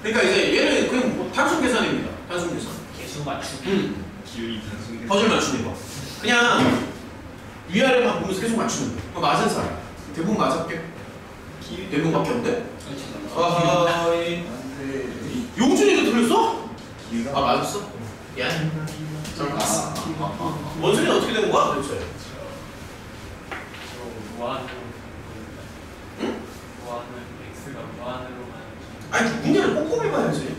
그러니까 이제 얘는 그냥 뭐 단순 계산입니다. 단순 계산. 계속 맞추기. 기운이 단순히 퍼즐 맞추는 거. 그냥 위아래만 보면서 계속 맞추는 거. 그거 맞은 사람. 대부분 맞았게. 대부분밖에 없는데? 아하, 용준이도 틀렸어? 아, 맞았어? 미안해. 잘 봤어. 원준이는 어떻게 되는 거야, 도대체? 응? x가 무한으로만. 아니, 문제를 꼼꼼히 봐야지.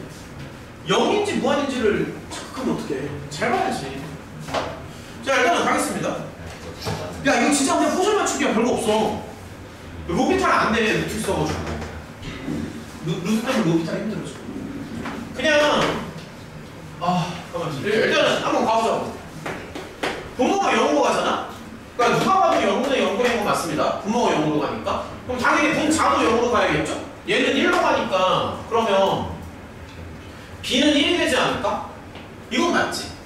0인지 무한인지를 착각하면 어떡해. 잘 봐야지. 자, 일단은 가겠습니다. 야, 이거 진짜 그냥 포션 맞추기야. 별거 없어. 로비탈 안 돼. 루트 써가지고. 루트 때문에 로비탈 힘들어져. 그냥 잠깐만. 일단은 한번 가보자고. 분모가 0으로 가잖아? 그러니까 누가 봐도 0분의 0분의 거 맞습니다. 분모가 0으로 가니까. 그럼 당연히 분자도 0으로 가야겠죠? 얘는 1로 가니까 그러면 b는 1이 되지 않을까? 이건 맞지?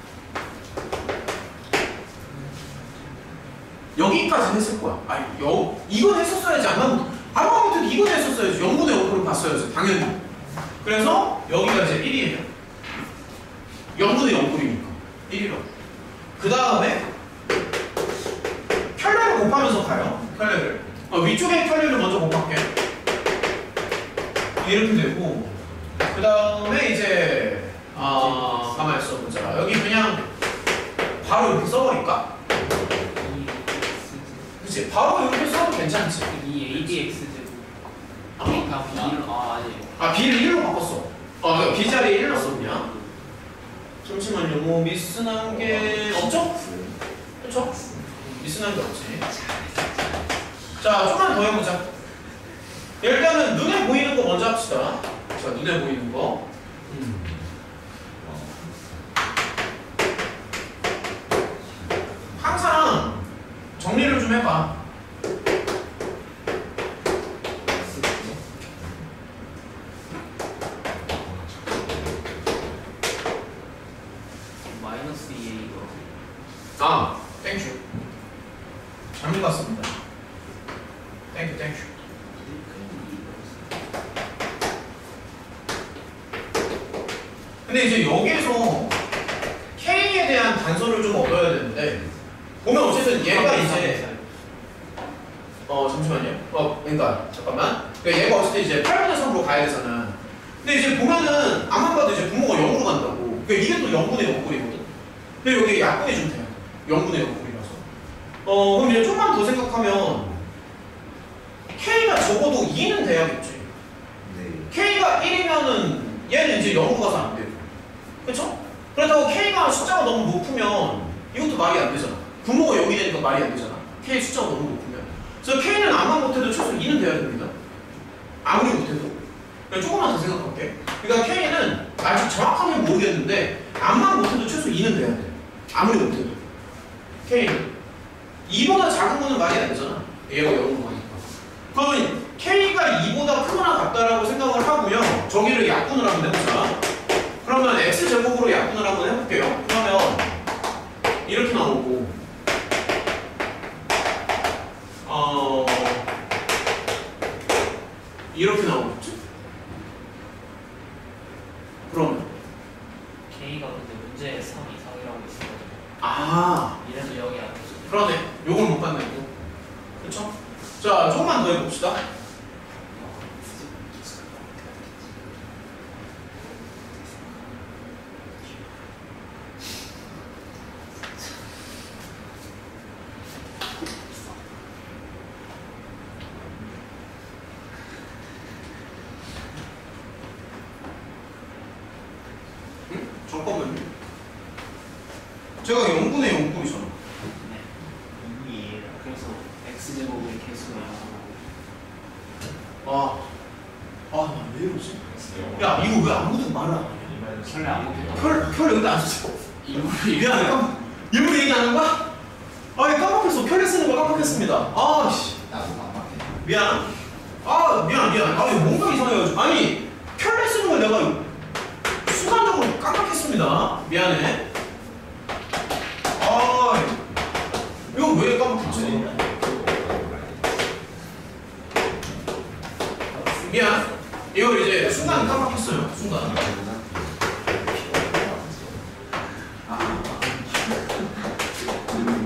여기까지는 했을 거야. 아니, 이건 했었어야지. 아무튼 이건 했었어야지. 0분의 0으로 봤어야지. 당연히. 그래서 여기가 이제 1이에요. 0분의 0꼴이니까 1이라고. 그 다음에 켤레를 곱하면서 가요. 켤레를. 위쪽에 켤레를 먼저 곱할게. 이렇게 되고 그 다음에 이제 가만히 있어 보자. 여기 그냥 바로 이렇게 써버릴까? 그치? 바로 이렇게 써도 괜찮지. 이 ADX 제곱 아, 그러니까 B로 아니 B를 1로 바꿨어. 그러니까 B 자리에 1로 썼냐? 잠시만요. 뭐 미스난 게 없죠? 그쵸? 미스난 게 없지. 자, 좀만 더 해보자. 일단은 눈에 보이는 거 먼저 합시다. 자, 눈에 보이는 거. 항상 정리를 좀 해봐. 마이너스 2A가 땡큐. 잘못 봤습니다. 땡큐. 근데 이제 여기에서 K에 대한 단서를 좀 얻어야 되는데 보면 어쨌든 얘가 이제 잠시만요. 그러니까 잠깐만. 그러니까 얘가 어쨌든 이제 8분의 3으로 가야 되잖아. 근데 이제 보면은 앞만 봐도 이제 분모가 0으로 간다고. 그러니까 이게 또 0분의 0꼴이거든. 근데 여기 약분이 좀 돼요. 0분의 0꼴이라서. 그럼 이제 좀만 더 생각하면 K가 적어도 2는 돼야겠지. 네. K가 1이면은 얘는 이제 0으로 가서 안 돼요. 그쵸? 그렇다고 K가 숫자가 너무 높으면 이것도 말이 안 되잖아. 분모가 0이 되니까 말이 안 되잖아. K 숫자가 너무 높으면. 그래서 K는 암만 못해도 최소 2는 돼야 됩니다. 아무리 못해도. 그냥 조금만 더 생각할게. 그러니까 K는 아직 정확하게 모르겠는데 암만 못해도 최소 2는 돼야 돼. 아무리 못해도. K는 2보다 작은 거는 말이 안 되잖아. 얘가 0으로 가니까. 그러면 K가 2보다 크거나 같다라고 생각을 하고요. 저기를 약분을 한번 해보자. 그러면 X제곱으로 약분을 한번 해볼게요. 그러면 이렇게 나오고 이렇게 나오겠지? 그러면 K가 근데 문제에 3 이상이라고 있어가지고 이래서 0이 안 되죠. 그러네. 요걸 못 봤네 또. 그쵸? 자, 조금만 더 해봅시다. 잠깐만요. 제가 0분의 0꼴이잖아. 그래서 X제곱의 개수가 나 왜 이러지? 야, 이거 왜 아무도 말을 안 하냐? 원래 아무것도 별 여기다 안 쓰죠? 미안해. 일부러 얘기 안 한 거야? 깜빡했어. 별에 쓰는 거 깜빡했습니다. 씨. 나도 안 맞게. 미안. 미안. 뭔가 이상해가지고. 별에 쓰는 걸 내가 순간적으로 깜빡했습니다. 미안해. 이거 왜 깜빡했지? 미안. 이걸 이제 순간 깜빡했어요. 순간.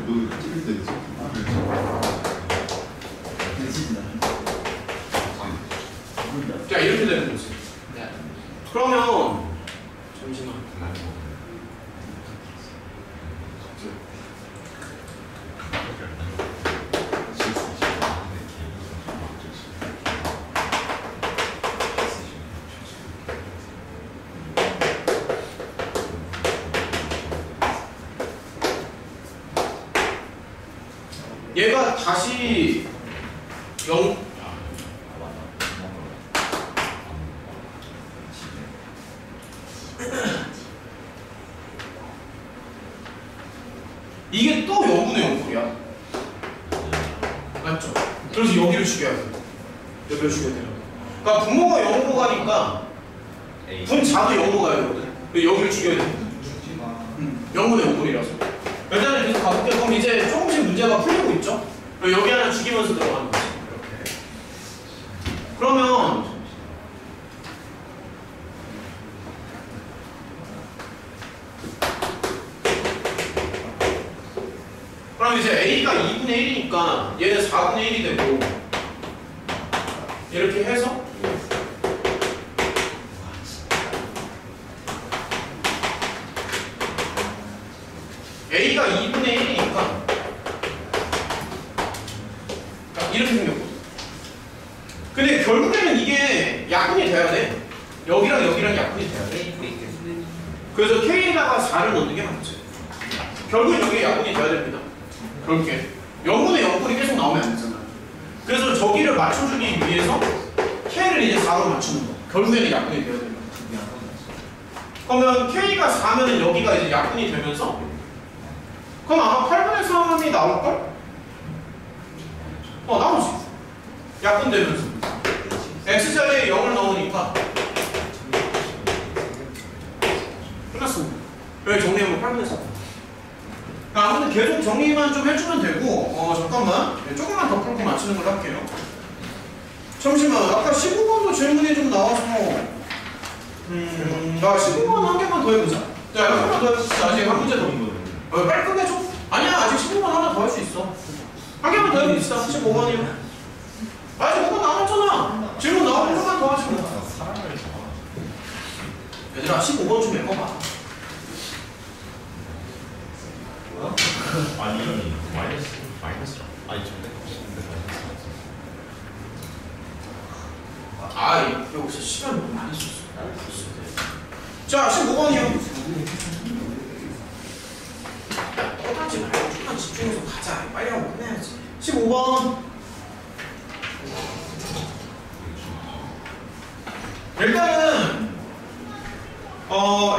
너 찍을 때 있어? 자, 이렇게 되는 거지. 그러면 잠시만. 얘가 다시 0 이게 또 0분의 0꼴이야. 맞죠? 그래서 여기를 죽여야 돼. 여기를 죽여야 돼요. 그러니까 분모가 0으로 가니까 분자도 0으로 가야 되거든. 여기를 죽여야 돼. 0분의 0꼴이라서. 일단은 계속 가볼게. 그럼 이제 조금씩 문제가 풀리고 있죠? 여기 하나 죽이면서 들어가는 거지. 이렇게. 그러면 이제 A가 2분의 1이니까 얘는 4분의 1이 되고 이렇게 해서 이렇게 생겼거든. 근데 결국에는 이게 약분이 돼야 돼. 여기랑 여기랑 약분이 돼야 돼. 그래서 K에다가 4를 넣는 게 맞지. 결국엔 여기에 약분이 돼야 됩니다. 그렇게 0분의 0꼴이 계속 나오면 안 되잖아. 그래서 저기를 맞춰주기 위해서 K를 이제 4로 맞추는 거. 결국에는 약분이 돼야 됩니다. 그러면 K가 4면은 여기가 이제 약분이 되면서 그럼 아마 8분의 3이 나올걸? 나오지. 약분되면서 X자리에 0을 넣으니까 끝났습니다. 여기 정리해보면 8분의 3. 아무튼 계속 정리만 좀 해주면 되고 잠깐만 조금만 더 풀고 맞추는 걸로 할게요. 잠시만 아까 15번도 질문이 좀 나와서 15번 한 개만 더 해보자. 자, 한 개만 더 해보자. 아직 한 문제 더. 빨리 끝내줘. 아니야 아직 15번 하나 더 할 수 있어. 한 개만 더 해봅시다. 15번이요. 아직 5번 남았잖아. 질문 나오면 한번 더 하시면 돼. 얘들아 15번 좀 읽어봐. 아니 마이너스 아니 절대 이거 혹시 시간 너무 많이 썼어. 자 15번이요. 떠나지 말고 조금만 집중해서 가자. 빨리 하고 끝내야지. 15번. 일단은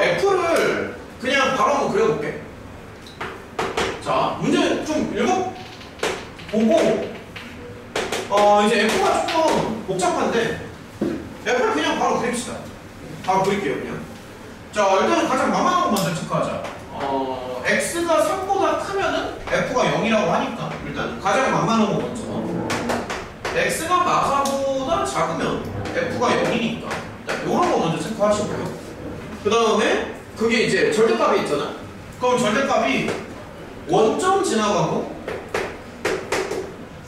F를 그냥 바로 한번 그려볼게. 자, 문제 좀 읽어보고 이제 F가 조금 복잡한데 F를 그냥 바로 그립시다. 바로 그릴게요 그냥. 자, 일단은 가장 만만한 거 먼저 체크하자. X가 3보다 크면은 F가 0이라고 하니까 일단 가장 만만한 거 먼저. X가 마사보다 작으면 F가 0이니까 요런 거 먼저 체크하시고요. 그 다음에 그게 이제 절대값이 있잖아. 그럼 절대값이 원점 지나가고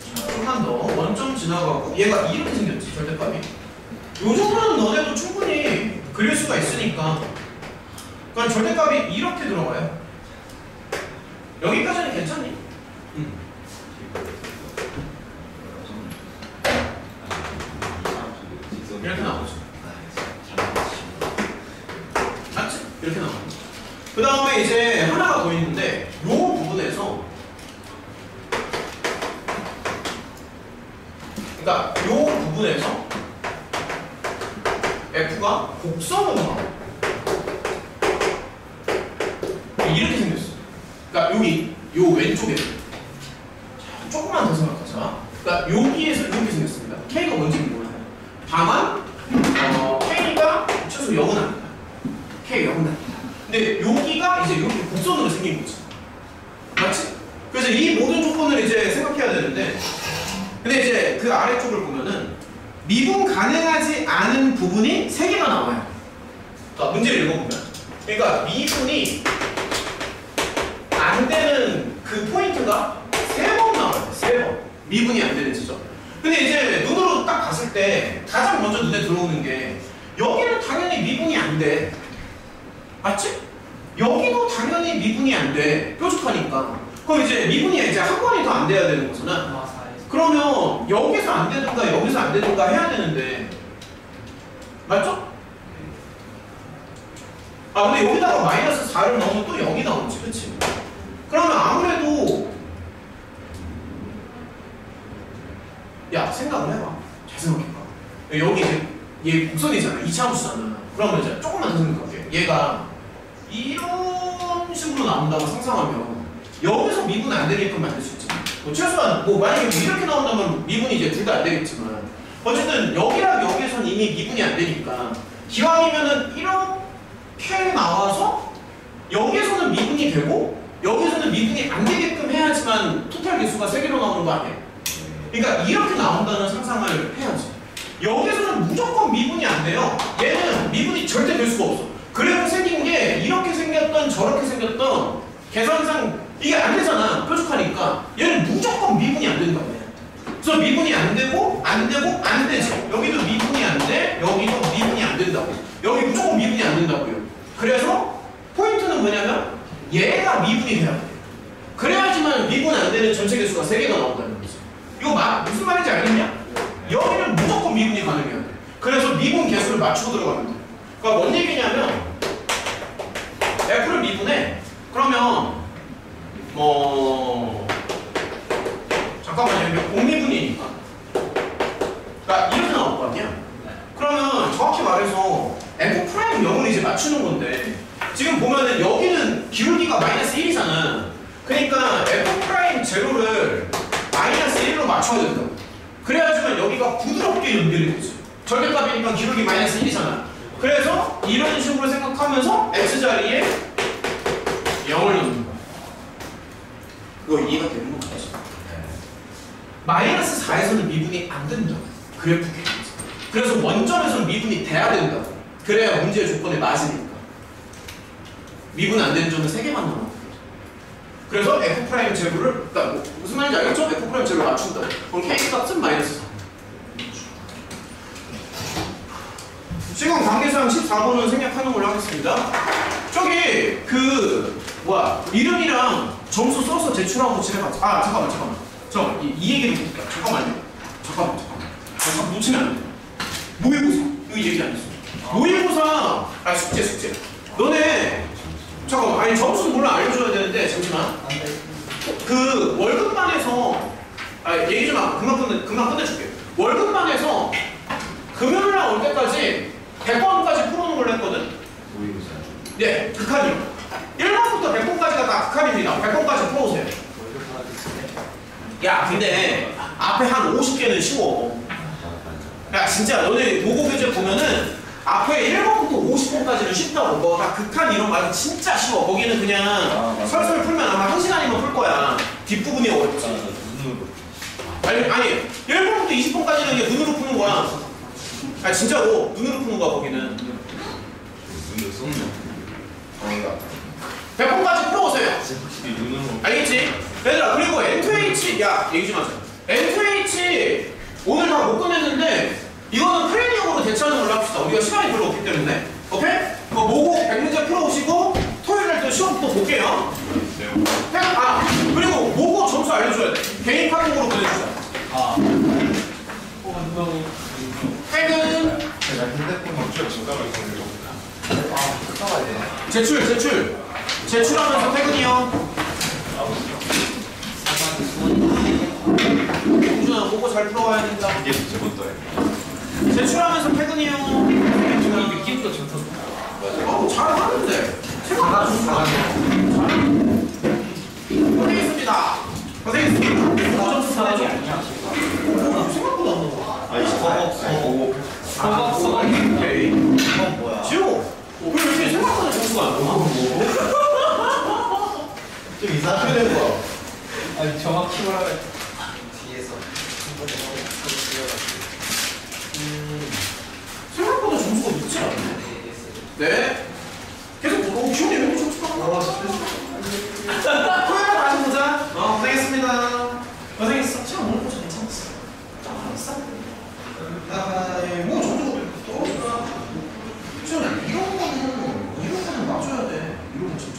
조금만 더 원점 지나가고 얘가 이렇게 생겼지 절대값이. 요 정도는 너네도 충분히 그릴 수가 있으니까. 그러니까 절대값이 이렇게 들어가요. 여기까지는 괜찮니? 이렇게 나오지. 맞지? 이렇게 나오지. 그 다음에 이제 하나가 더 있는데 요 부분에서 그러니까 요 부분에서 F가 곡선으로 나와. 이렇게 생겼어. 그러니까 여기 요 왼쪽에 조금만 더 생각하자. 그러니까 여기에서 이렇게 생겼습니다. K가 뭔지는 몰라요. 다만 K가 최소 0은 아니다. K 0은 아니다. 근데 여기가 이제 이렇게 곡선으로 생긴 거지. 맞지? 그래서 이 모든 조건을 이제 생각해야 되는데 근데 이제 그 아래쪽을 보면은 미분 가능하지 않은 부분이 3개가 나와요. 자, 문제를 읽어보면 그러니까 미분이 안 되는 그 포인트가 3번 나와요. 3번. 미분이 안 되는 지점. 근데 이제 눈으로 딱 봤을 때 가장 먼저 눈에 들어오는 게 여기는 당연히 미분이 안 돼. 맞지? 여기도 당연히 미분이 안 돼. 뾰족하니까. 그럼 이제 미분이 이제 한 번이 더 안 돼야 되는 거잖아. 그러면 여기서 안 되든가 여기서 안 되든가 해야 되는데 맞죠? 근데 여기다가 마이너스 4를 넣으면 또 여기 나오지, 그치? 그러면 아무래도 야 생각을 해봐. 잘 생각해봐. 여기 이제 얘 곡선이잖아. 2차함수잖아. 그러면 이제 조금만 더 생각할게. 얘가 이런 식으로 나온다고 상상하면 여기서 미분 안 되게끔 만들 수 있잖아. 최소한 만약에 이렇게 나온다면 미분이 이제 둘 다 안 되겠지만 어쨌든 여기랑 여기에선 이미 미분이 안 되니까 기왕이면은 이렇게 나와서 여기에서는 미분이 되고 여기에서는 미분이 안 되게끔 해야지만 토탈 개수가 3개로 나오는 거 아니에요? 그러니까 이렇게 나온다는 상상을 해야지. 여기서는 무조건 미분이 안 돼요. 얘는 미분이 절대 될 수가 없어. 그래서 생긴 게 이렇게 생겼던 저렇게 생겼던 계산상 이게 안 되잖아. 뾰족하니까 얘는 무조건 미분이 안 된다고 해. 그래서 미분이 안 되고 안 되고 안 되지. 여기도 미분이 안 돼. 여기도 미분이 안 된다고. 여기 무조건 미분이 안 된다고요. 그래서 포인트는 뭐냐면 얘가 미분이 돼야 돼. 그래야지만 미분 안 되는 전체 개수가 3개가 나온다는 거지. 이거 무슨 말인지 알겠냐? 여기는 무조건 미분이 가능해야 돼. 그래서 미분 개수를 맞추고 들어가면 돼. 그러니까 뭔 얘기냐면 F를 미분해. 그러면 잠깐만요. 이게 공미분이니까. 그러니까 이렇게 나올 거 아니야? 그러면 정확히 말해서 F'0을 이제 맞추는 건데 지금 보면은 여기는 기울기가 마이너스 1이잖아. 그러니까 F'0를 마이너스 1로 맞춰야 된다. 그래야지만 여기가 부드럽게 연결이 되지. 절대값이니까 기울기 마이너스 1이잖아. 그래서 이런 식으로 생각하면서 X자리에 0을 넣는 거야. 그거 이해가 되는 거 맞지? 마이너스 4에서는 미분이 안 된다. 그래프게. 그래서 원점에서는 미분이 돼야 된다. 그래야 문제의 조건에 맞으니까. 미분 안 되는 점은 3개만 남아. 그래서 F' 제로를, 그러니까 무슨 말인지 알겠죠? F' 제로를 맞춘다. 그럼 K 값은 마이너스 4. 지금 관계사항 14번은 생략하는 걸로 하겠습니다. 저기 이름이랑 점수 써서 제출하고 집에 가자. 잠깐만. 이 얘기를 볼게요. 잠깐만 놓치면 안 돼. 모의고사 이거 얘기 안 했어. 모의고사 숙제. 너네 잠깐만. 아니 점수는 물론 알려줘야 되는데 잠시만. 그 월급반에서 얘기 좀 금방 끝내줄게. 월급반에서 금요일날 올 때까지 100번까지 풀어놓은 걸로 했거든? 모의고사. 네, 극한이요. 1번부터 100번까지가 다 극한입니다. 100번까지 풀어오세요. 야, 근데 앞에 한 50개는 쉬워. 야, 진짜 너네 모국교재 보면은 앞에 1번부터 50번까지는 쉽다고. 뭐 다 극한 이런 말은 진짜 쉬워. 거기는 그냥 설설 풀면 아마 1시간이면 풀 거야. 뒷부분이 어렵지. 아니 1번부터 20번까지는 이게 눈으로 푸는 거야. 진짜로 눈으로 푸는 거야 거기는. 눈을 쏘는 100번까지 풀어오세요. 눈으로. 알겠지? 얘들아, 그리고 N2H 얘기 좀 하자. N2H 오늘 다 못 끝냈는데 이거는 플래닝으로 대처하는 걸로 합시다. 우리가 시간이 별로 없기 때문에. 오케이? 모국 100문제 풀어오시고 토요일날 또 시험 또 볼게요. 그리고 모국 점수 알려줘야 돼. 개인 카톡으로 보내주자. 퇴근. 제가 핸드폰 멈춰 잠깐만 걸려. 제출하면서 퇴근이요. 우준아, 모국 잘 풀어가야 된다. 이게 제부터예요. 제출하면서 퇴근이요. 느낌도 좋던데. 잘하는데. 고생했습니다. 점수 사람이 내줘. 아니야. 생각보다 안 나와. 허벅서가 있는데. 이건 뭐야? 지호! 왜 이렇게 생각보다 점수가 안 나와? 좀 이상하게 된 거야. 아니 정확히 말하면 뒤에서 생각보다 점수가 높지 않네. 네. 계속 기분이 왜 이렇게 점수가 안 나와? 토요일에 다시 보자. 고생했습니다. 고생했어. 시간 오늘 보자. 괜찮았어. 알았어? 뭐 점수가 떨어질까? 시원해. 이런 거는 맞춰야 돼. 이런 거 진짜.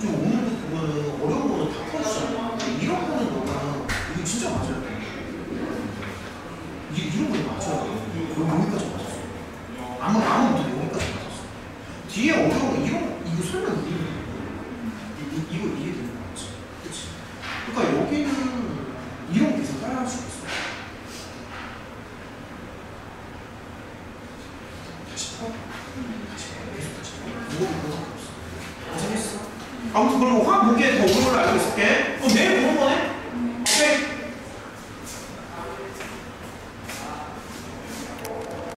좀 오늘도 보면은 어려운 거는 다 풀었잖아. 이런 거는 너가 이거 진짜 맞아야 돼. 이런 거는 맞아야 돼. 여기까지 맞았어. 아무 못해 여기까지 맞았어. 뒤에 어려운 거 이거 설명 이거 이해되는 거 맞지? 그치? 그러니까 여기는 이런 거 계속 따라할 수 있어. 다시 풀어. 다시 풀어. 고생했어. 아무튼 그럼 화학 무게 더 오는 걸로 알고 있을게. 내일 보는 거네? 오케이.